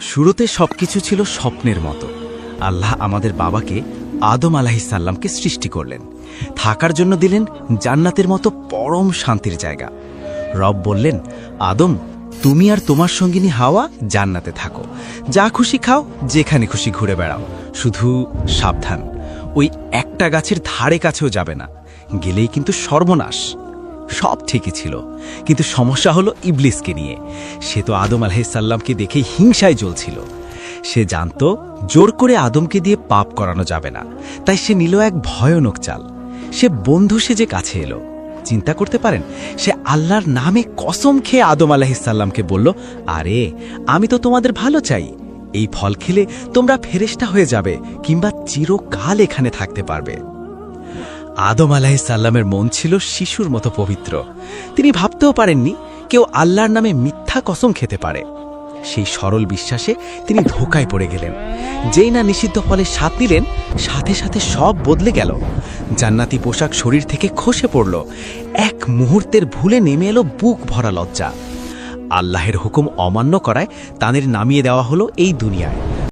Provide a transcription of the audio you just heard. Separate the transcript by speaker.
Speaker 1: শুরুতে সবকিছু ছিল স্বপ্নের মতো। আল্লাহ আমাদের বাবাকে আদম আলাইহিসসালামকে সৃষ্টি করলেন, থাকার জন্য দিলেন জান্নাতের মতো পরম শান্তির জায়গা। রব বললেন, আদম, তুমি আর তোমার সঙ্গিনী হাওয়া জান্নাতে থাকো, যা খুশি খাও, যেখানে খুশি ঘুরে বেড়াও, শুধু সাবধান, ওই একটা গাছের ধারে কাছেও যাবে না, গেলেই কিন্তু সর্বনাশ। সব ঠিকই ছিল, কিন্তু সমস্যা হলো ইবলিসকে নিয়ে। সে তো আদম আলাইহিসসালামকে দেখে হিংসায় জ্বলছিল। সে জানত জোর করে আদমকে দিয়ে পাপ করানো যাবে না, তাই সে নিল এক ভয়ানক চাল। সে বন্ধু সেজে কাছে এলো। চিন্তা করতে পারেন, সে আল্লাহর নামে কসম খেয়ে আদম আলাইহিসসালামকে বলল, আরে আমি তো তোমাদের ভালো চাই, এই ফল খেলে তোমরা ফেরেশতা হয়ে যাবে কিংবা চিরকাল এখানে থাকতে পারবে। আদম আলাইহিসসালামের মন ছিল শিশুর মতো পবিত্র। তিনি ভাবতেও পারেননি কেউ আল্লাহর নামে মিথ্যা কসম খেতে পারে। সেই সরল বিশ্বাসে তিনি ধোঁকায় পড়ে গেলেন। যেই না নিষিদ্ধ ফলে স্বাদ নিলেন, সাথে সাথে সব বদলে গেল। জান্নাতি পোশাক শরীর থেকে খসে পড়ল। এক মুহূর্তের ভুলে নেমে এলো বুক ভরা লজ্জা। আল্লাহের হুকুম অমান্য করায় তাদের নামিয়ে দেওয়া হলো এই দুনিয়ায়।